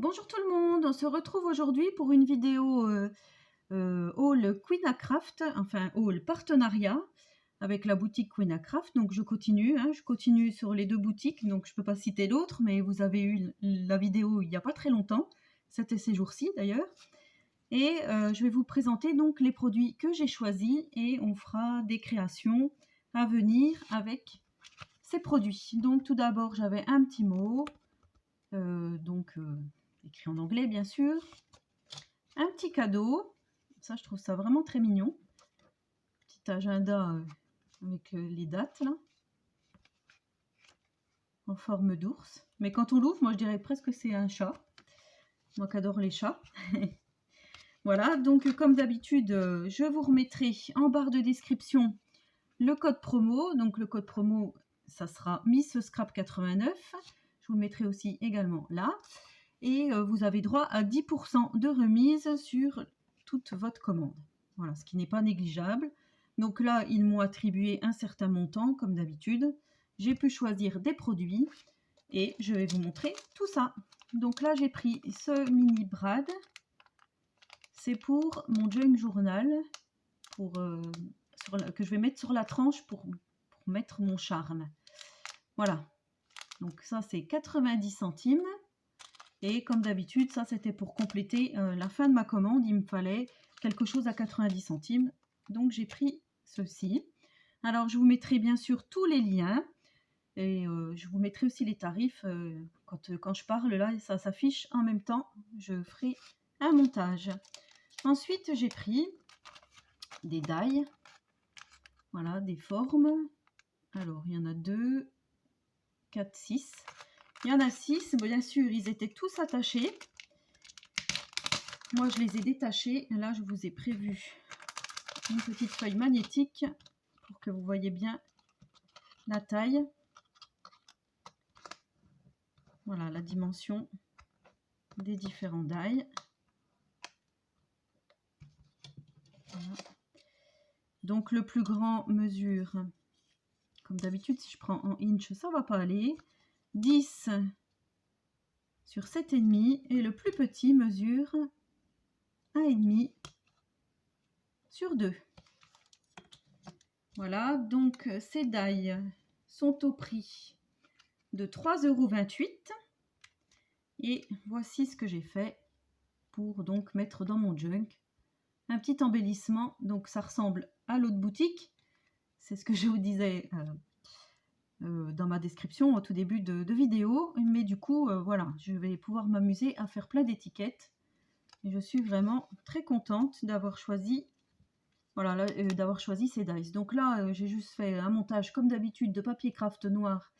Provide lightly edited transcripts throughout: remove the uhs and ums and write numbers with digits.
Bonjour tout le monde, on se retrouve aujourd'hui pour une vidéo haul Queen Craft, enfin haul partenariat avec la boutique Queen Craft. Donc je continue, je continue sur les deux boutiques, donc je ne peux pas citer d'autres, mais vous avez eu la vidéo il n'y a pas très longtemps, c'était ces jours-ci d'ailleurs. Et je vais vous présenter donc les produits que j'ai choisis et on fera des créations à venir avec ces produits. Donc tout d'abord j'avais un petit mot, écrit en anglais bien sûr, un petit cadeau, ça je trouve ça vraiment très mignon, petit agenda avec les dates là, en forme d'ours, mais quand on l'ouvre, moi je dirais presque que c'est un chat, moi qui adore les chats. Voilà, donc comme d'habitude, je vous remettrai en barre de description le code promo, donc le code promo ça sera Miss Scrap 89, je vous le mettrai aussi également là. Et vous avez droit à 10% de remise sur toute votre commande. Voilà, ce qui n'est pas négligeable. Donc là, ils m'ont attribué un certain montant, comme d'habitude. J'ai pu choisir des produits et je vais vous montrer tout ça. Donc là, j'ai pris ce mini brad. C'est pour mon junk journal, que je vais mettre sur la tranche pour mettre mon charme. Voilà, donc ça c'est 90 centimes. Et comme d'habitude, ça c'était pour compléter la fin de ma commande. Il me fallait quelque chose à 90 centimes. Donc j'ai pris ceci. Alors je vous mettrai bien sûr tous les liens. Et je vous mettrai aussi les tarifs. Quand je parle là, ça s'affiche en même temps. Je ferai un montage. Ensuite j'ai pris des die. Voilà, des formes. Alors il y en a 2, 4, 6. Il y en a 6, bien sûr, ils étaient tous attachés. Moi, je les ai détachés. Là, je vous ai prévu une petite feuille magnétique pour que vous voyez bien la taille. Voilà, la dimension des différents die. Voilà. Donc, le plus grand mesure, comme d'habitude, si je prends en inch, ça ne va pas aller. 10 sur 7,5 et le plus petit mesure 1,5 sur 2. Voilà, donc ces die sont au prix de 3,28 €. Et voici ce que j'ai fait pour donc mettre dans mon junk. Un petit embellissement, donc ça ressemble à l'autre boutique. C'est ce que je vous disais dans ma description au tout début de vidéo. Mais du coup, voilà, je vais pouvoir m'amuser à faire plein d'étiquettes. Et je suis vraiment très contente d'avoir choisi, voilà, d'avoir choisi ces dies. Donc là, j'ai juste fait un montage comme d'habitude de papier craft noir,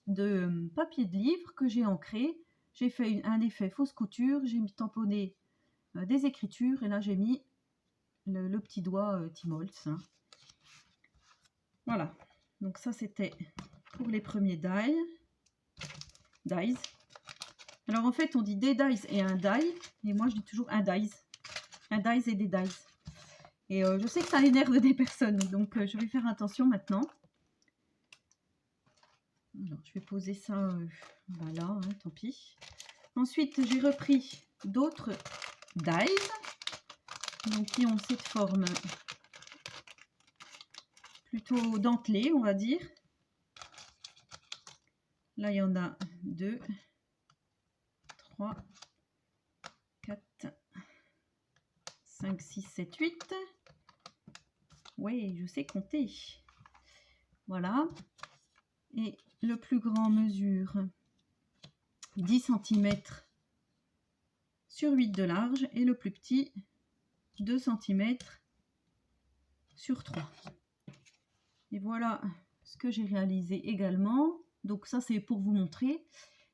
de papier de livre que j'ai ancré. J'ai fait un effet fausse couture, j'ai tamponné des écritures et là j'ai mis le petit doigt Tim Holtz. Voilà, donc ça c'était pour les premiers dies. Alors en fait on dit des dies et un die, et moi je dis toujours un dies et des dies. Et je sais que ça énerve des personnes, donc je vais faire attention maintenant. Alors, je vais poser ça voilà, tant pis. Ensuite, j'ai repris d'autres dies, donc qui ont cette forme plutôt dentelée, on va dire. Là, il y en a 2, 3, 4, 5, 6, 7, 8. Oui, je sais compter. Voilà. Et le plus grand mesure 10 cm sur 8 de large et le plus petit 2 cm sur 3. Et voilà ce que j'ai réalisé également. Donc ça c'est pour vous montrer.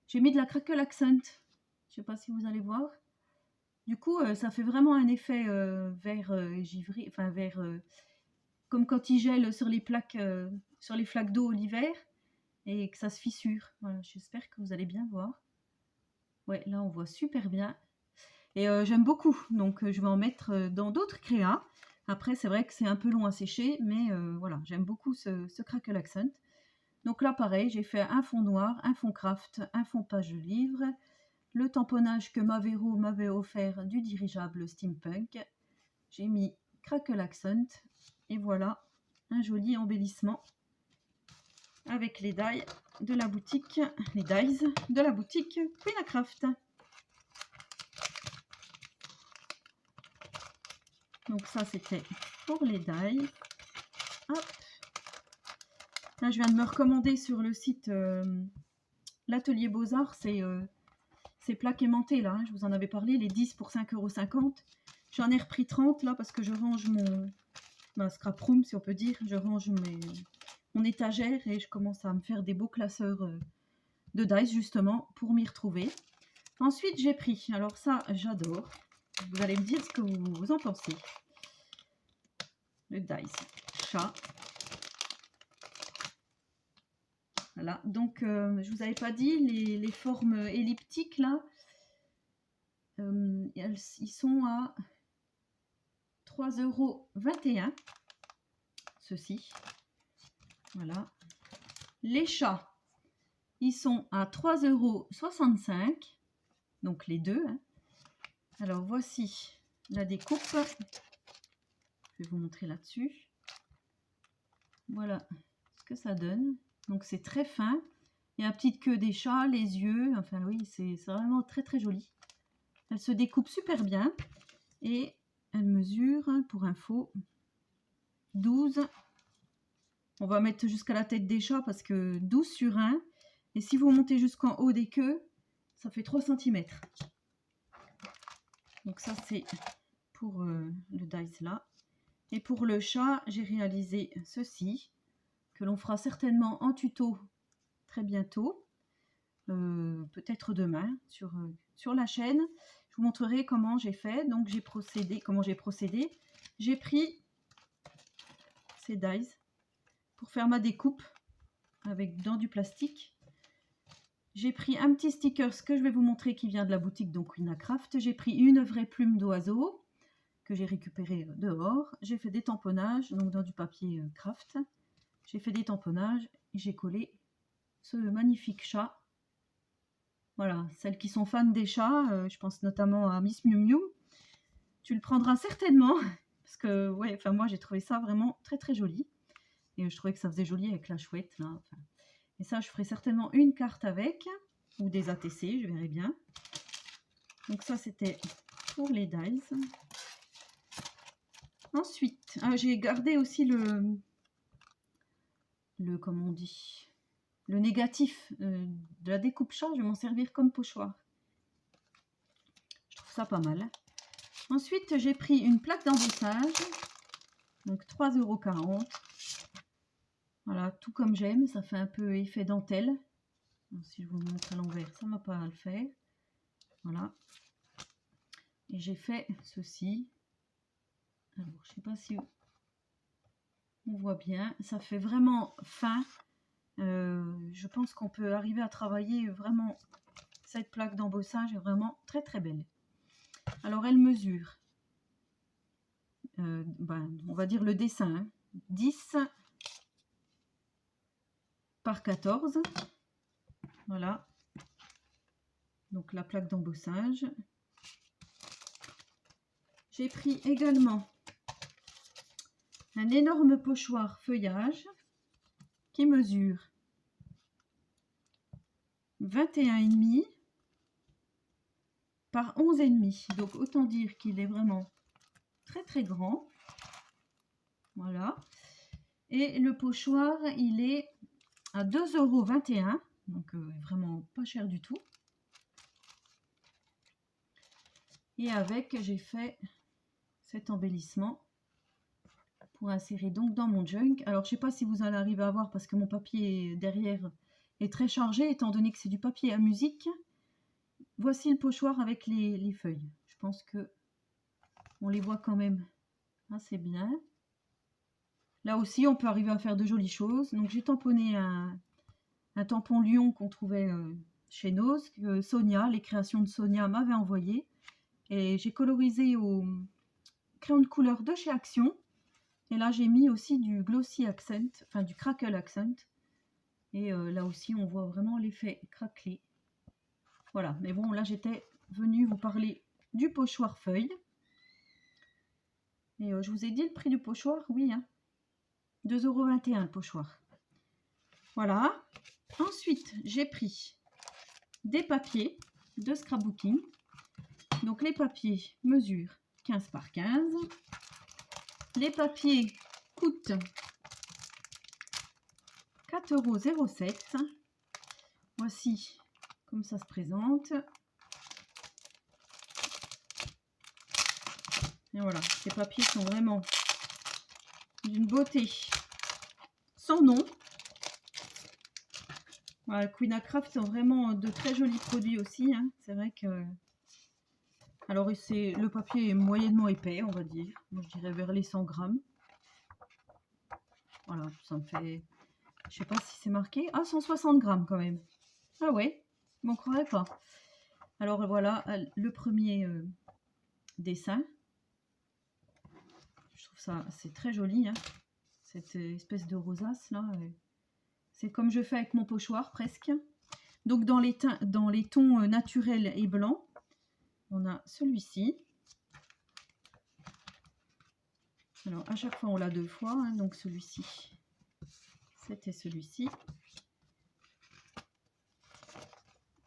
J'ai mis de la crackle accent. Je ne sais pas si vous allez voir. Du coup ça fait vraiment un effet vert givré, enfin vert comme quand il gèle sur les plaques, sur les flaques d'eau l'hiver et que ça se fissure. Voilà, j'espère que vous allez bien voir. Ouais, là on voit super bien. Et j'aime beaucoup, donc je vais en mettre dans d'autres créas. Après, c'est vrai que c'est un peu long à sécher, mais voilà, j'aime beaucoup ce crackle accent. Donc là, pareil, j'ai fait un fond noir, un fond craft, un fond page de livre, le tamponnage que Mavero m'avait offert du dirigeable Steampunk. J'ai mis Crackle Accent et voilà un joli embellissement avec les dies de la boutique, Queen Craft. Donc ça c'était pour les dies. Hop. Là je viens de me recommander sur le site l'Atelier Beaux-Arts, ces plaques aimantées là, hein, je vous en avais parlé, les 10 pour 5,50 €. J'en ai repris 30 là parce que je range ma scrap room si on peut dire, je range mon étagère et je commence à me faire des beaux classeurs de dice justement pour m'y retrouver. Ensuite j'ai pris, alors ça j'adore, vous allez me dire ce que vous en pensez. Le dice chat. Voilà, donc je vous avais pas dit, les formes elliptiques là, ils sont à 3,21 €, ceux-ci. Voilà. Les chats, ils sont à 3,65 €, donc les deux. Hein. Alors voici la découpe. Je vais vous montrer là-dessus. Voilà ce que ça donne. Donc c'est très fin. Il y a la petite queue des chats, les yeux. Enfin oui, c'est vraiment très très joli. Elle se découpe super bien. Et elle mesure, pour info, 12. On va mettre jusqu'à la tête des chats parce que 12 sur 1. Et si vous montez jusqu'en haut des queues, ça fait 3 cm. Donc ça c'est pour le dice là. Et pour le chat, j'ai réalisé ceci, que l'on fera certainement en tuto très bientôt, peut-être demain sur la chaîne. Je vous montrerai comment j'ai fait. Donc j'ai procédé, j'ai pris ces dies pour faire ma découpe dans du plastique. J'ai pris un petit sticker, ce que je vais vous montrer, qui vient de la boutique donc Queen Craft. J'ai pris une vraie plume d'oiseau que j'ai récupérée dehors. J'ai fait des tamponnages donc dans du papier craft. J'ai fait des tamponnages et j'ai collé ce magnifique chat. Voilà, celles qui sont fans des chats, je pense notamment à Miss Miu Miu. Tu le prendras certainement parce que ouais, enfin moi j'ai trouvé ça vraiment très très joli et je trouvais que ça faisait joli avec la chouette là. Enfin, et ça je ferai certainement une carte avec ou des ATC, je verrai bien. Donc ça c'était pour les dies. Ensuite, j'ai gardé aussi le comment on dit, le négatif de la découpe chat, je vais m'en servir comme pochoir. Je trouve ça pas mal. Ensuite, j'ai pris une plaque d'embossage, donc 3,40 €. Voilà, tout comme j'aime, ça fait un peu effet dentelle. Donc, si je vous montre à l'envers, ça ne va pas le faire. Voilà. Et j'ai fait ceci. Alors, je ne sais pas si on voit bien. Ça fait vraiment fin. Je pense qu'on peut arriver à travailler vraiment. Cette plaque d'embossage est vraiment très très belle. Alors elle mesure, on va dire le dessin, hein, 10 par 14. Voilà. Donc la plaque d'embossage. J'ai pris également un énorme pochoir feuillage qui mesure 21,5 par 11,5. Donc autant dire qu'il est vraiment très très grand. Voilà. Et le pochoir, il est à 2,21 €. Donc vraiment pas cher du tout. Et avec, j'ai fait cet embellissement pour insérer donc dans mon junk. Alors je sais pas si vous allez arriver à voir parce que mon papier derrière est très chargé étant donné que c'est du papier à musique. Voici le pochoir avec les feuilles. Je pense que on les voit quand même assez bien. Là aussi on peut arriver à faire de jolies choses. Donc j'ai tamponné un tampon lion qu'on trouvait chez Nose, que Sonia, les créations de Sonia m'avait envoyé. Et j'ai colorisé au crayon de couleur de chez Action. Et là, j'ai mis aussi du Glossy Accent, enfin du Crackle Accent. Et là aussi, on voit vraiment l'effet craquelé. Voilà, mais bon, là, j'étais venue vous parler du pochoir feuille. Et je vous ai dit le prix du pochoir, oui, hein, 2,21 € le pochoir. Voilà. Ensuite, j'ai pris des papiers de scrapbooking. Donc, les papiers mesurent 15 par 15. Les papiers coûtent 4,07 €. Voici comme ça se présente. Et voilà, ces papiers sont vraiment d'une beauté sans nom. Voilà, Queen Craft sont vraiment de très jolis produits aussi, hein. C'est vrai que... Alors, le papier est moyennement épais, on va dire. Moi, je dirais vers les 100 grammes. Voilà, ça me fait... Je sais pas si c'est marqué. Ah, 160 grammes quand même. Ah ouais, je m'en croirais pas. Alors voilà, le premier dessin. Je trouve ça, c'est très joli, hein. Cette espèce de rosace là. C'est comme je fais avec mon pochoir presque. Donc dans les tons naturels et blancs, on a celui-ci. Alors à chaque fois on l'a deux fois, hein, donc celui-ci, c'était celui-ci.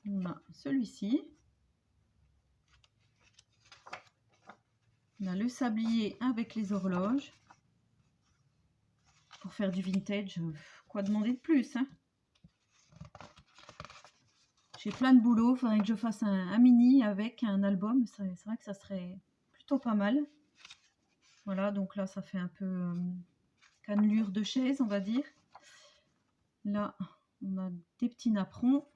On a celui-ci. On a le sablier avec les horloges. Pour faire du vintage, quoi demander de plus, hein? J'ai plein de boulot, il faudrait que je fasse un mini avec un album. C'est vrai que ça serait plutôt pas mal. Voilà, donc là ça fait un peu cannelure de chaise, on va dire. Là, on a des petits napperons.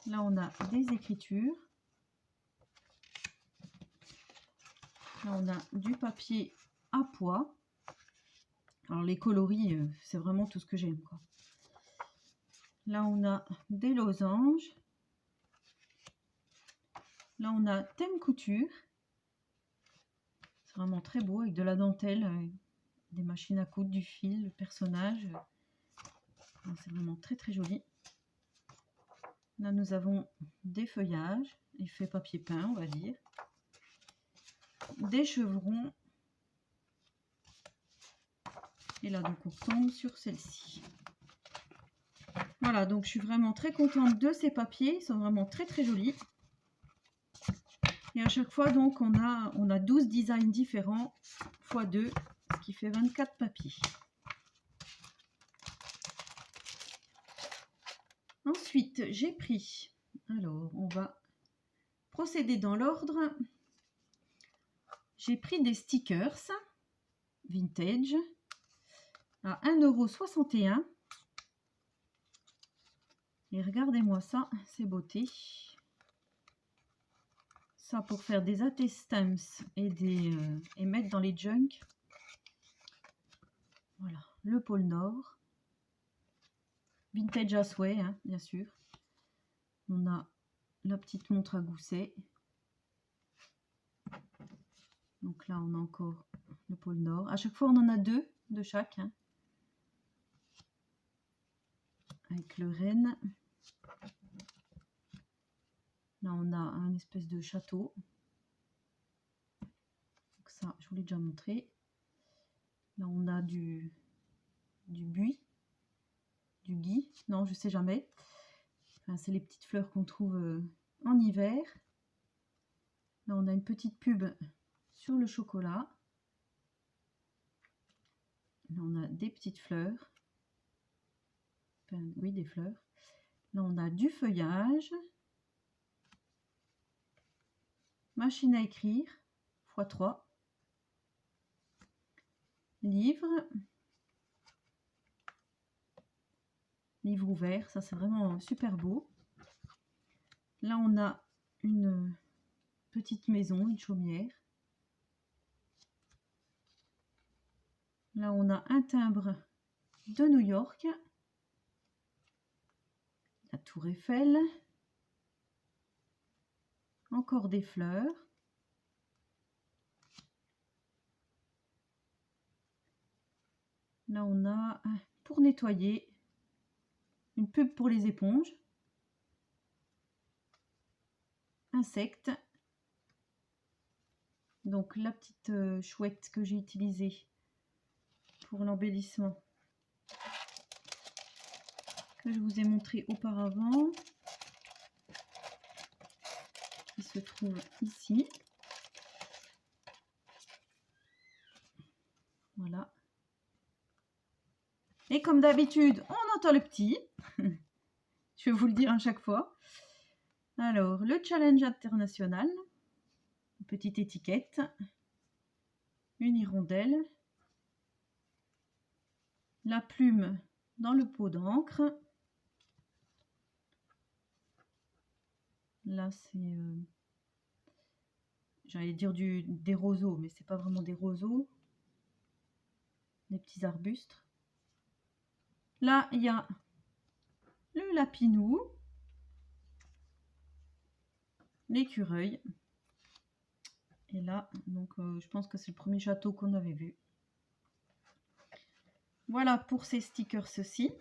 Là, on a des écritures. Là, on a du papier à pois. Alors, les coloris, c'est vraiment tout ce que j'aime, quoi. Là, on a des losanges. Là, on a thème couture. C'est vraiment très beau, avec de la dentelle, des machines à coudre, du fil, le personnage. C'est vraiment très, très joli. Là, nous avons des feuillages, effet papier peint, on va dire. Des chevrons. Et là, donc, on tombe sur celle-ci. Voilà, donc je suis vraiment très contente de ces papiers. Ils sont vraiment très, très jolis. Et à chaque fois, donc, on a 12 designs différents x 2, ce qui fait 24 papiers. Ensuite, j'ai pris... Alors, on va procéder dans l'ordre. J'ai pris des stickers vintage à 1,61 €. Et regardez-moi ça, c'est beauté. Ça pour faire des attestamps et mettre dans les junk. Voilà, le pôle Nord. Vintage à souhait, hein, bien sûr. On a la petite montre à gousset. Donc là, on a encore le pôle Nord. À chaque fois, on en a deux de chaque, hein. Avec le renne. Là, on a un espèce de château. Donc ça, je vous l'ai déjà montré. Là, on a du buis. Du gui. Non, je sais jamais. Enfin, c'est les petites fleurs qu'on trouve en hiver. Là, on a une petite pub sur le chocolat. Là, on a des petites fleurs. Enfin, oui, des fleurs. Là, on a du feuillage. Machine à écrire, x3. Livre. Livre ouvert, ça c'est vraiment super beau. Là, on a une petite maison, une chaumière. Là, on a un timbre de New York. La tour Eiffel. Encore des fleurs. Là, on a pour nettoyer une pub pour les éponges. insectes. Donc la petite chouette que j'ai utilisée pour l'embellissement, que je vous ai montré auparavant, qui se trouve ici. Voilà. Et comme d'habitude, on entend le petit. Je vais vous le dire à chaque fois. Alors, le challenge international. Une petite étiquette. Une hirondelle. La plume dans le pot d'encre. Là, c'est... j'allais dire des roseaux, mais c'est pas vraiment des roseaux. Des petits arbustes. Là, il y a le lapinou. L'écureuil. Et là, donc je pense que c'est le premier château qu'on avait vu. Voilà pour ces stickers-ci.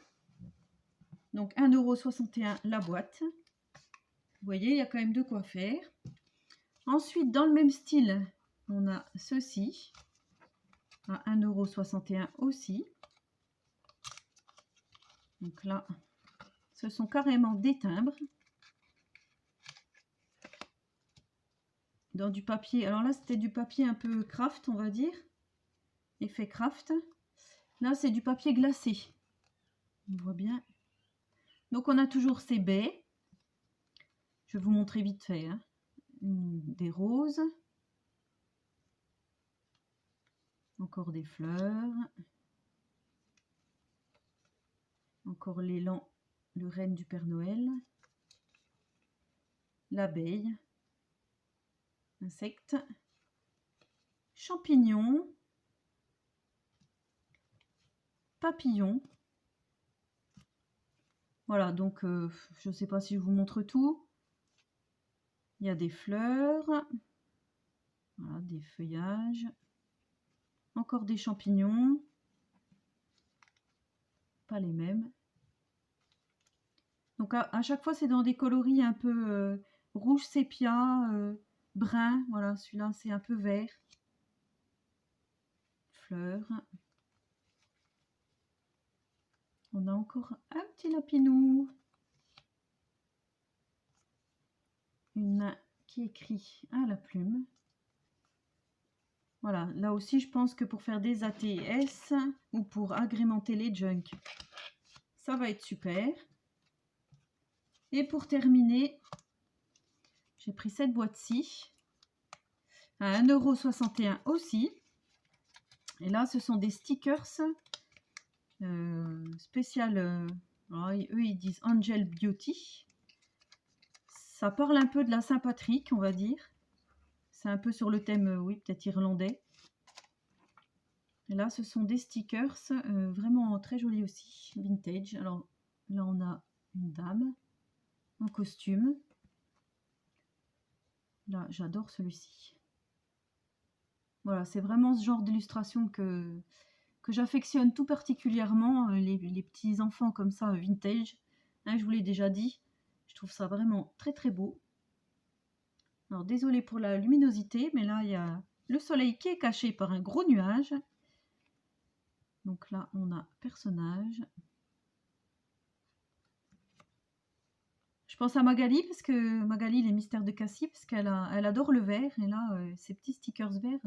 Donc 1,61 € la boîte. Vous voyez, il y a quand même de quoi faire. Ensuite, dans le même style, on a ceci. À 1,61 € aussi. Donc là, ce sont carrément des timbres. Dans du papier. Alors là, c'était du papier un peu craft, on va dire. Effet craft. Là, c'est du papier glacé. On voit bien. Donc, on a toujours ces baies. Je vais vous montrer vite fait. Hein. Des roses. Encore des fleurs. Encore l'élan, le renne du Père Noël. L'abeille. Insectes. Champignons. Papillons. Voilà, donc je ne sais pas si je vous montre tout. Il y a des fleurs. Voilà, des feuillages. Encore des champignons. Pas les mêmes. Donc à chaque fois, c'est dans des coloris un peu rouge sépia, brun. Voilà, celui-là, c'est un peu vert. Fleurs. On a encore un petit lapinou. Une main qui écrit à la plume. Voilà, là aussi, je pense que pour faire des ATS ou pour agrémenter les junk, ça va être super. Et pour terminer, j'ai pris cette boîte-ci à 1,61 € aussi. Et là, ce sont des stickers spécial. Eux, ils disent Angel Beauty. Ça parle un peu de la Saint-Patrick, on va dire. C'est un peu sur le thème, oui, peut-être irlandais. Et là, ce sont des stickers vraiment très jolis aussi, vintage. Alors là, on a une dame en costume. Là, j'adore celui-ci. Voilà, c'est vraiment ce genre d'illustration que j'affectionne tout particulièrement, les petits enfants comme ça, vintage. Hein, je vous l'ai déjà dit, je trouve ça vraiment très très beau. Alors désolé pour la luminosité, mais là il y a le soleil qui est caché par un gros nuage. Donc là on a personnage. Je pense à Magali, parce que Magali, les mystères de Cassie, parce qu'elle adore le vert. Et là, ces petits stickers verts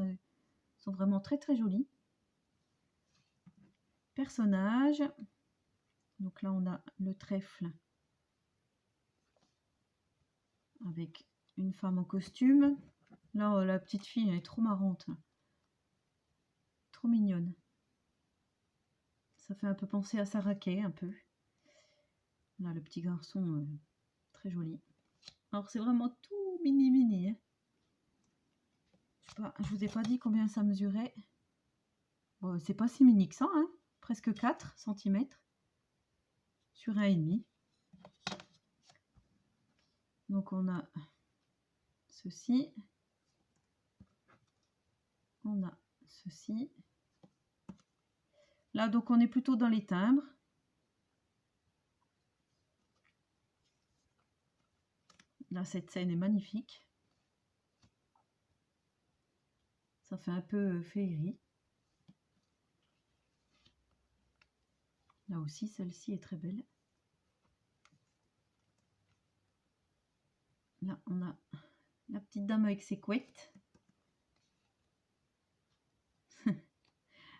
sont vraiment très très jolis. Personnage. Donc là, on a le trèfle avec une femme en costume. Là, la petite fille, elle est trop marrante. Trop mignonne. Ça fait un peu penser à Sarah Kay, un peu. Là, le petit garçon, très joli. Alors, c'est vraiment tout mini mini. Hein. Je vous ai pas dit combien ça mesurait. Bon, c'est pas si mini que ça, hein. Presque 4 cm sur 1,5. Donc on a ceci. On a ceci. Là, donc on est plutôt dans les timbres. Là, cette scène est magnifique. Ça fait un peu féerie. Là aussi, celle-ci est très belle. Là, on a la petite dame avec ses couettes.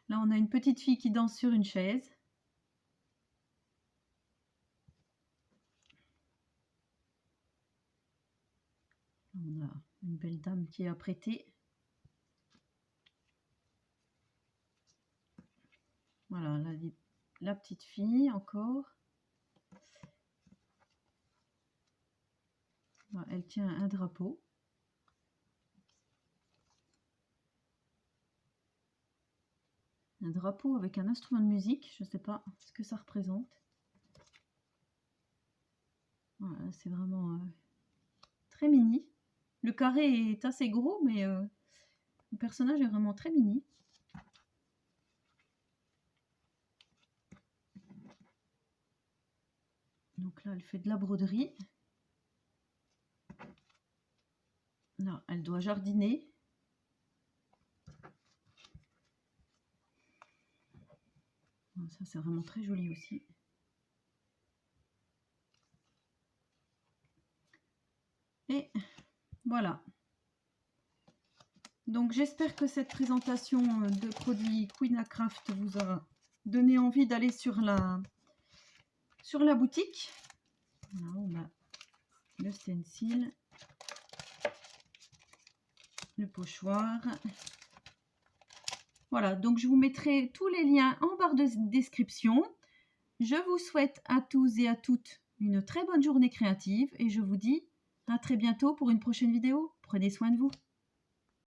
Là, on a une petite fille qui danse sur une chaise. On a une belle dame qui est apprêtée. Voilà, la petite fille encore. Voilà, elle tient un drapeau. Un drapeau avec un instrument de musique. Je ne sais pas ce que ça représente. Voilà, c'est vraiment très mini. Le carré est assez gros, mais le personnage est vraiment très mini. Donc là, elle fait de la broderie. Là, elle doit jardiner. Ça, c'est vraiment très joli aussi. Et voilà. Donc, j'espère que cette présentation de produits Queen Craft vous a donné envie d'aller sur la boutique. Voilà, on a le stencil, le pochoir. Voilà, donc je vous mettrai tous les liens en barre de description. Je vous souhaite à tous et à toutes une très bonne journée créative et je vous dis à très bientôt pour une prochaine vidéo. Prenez soin de vous.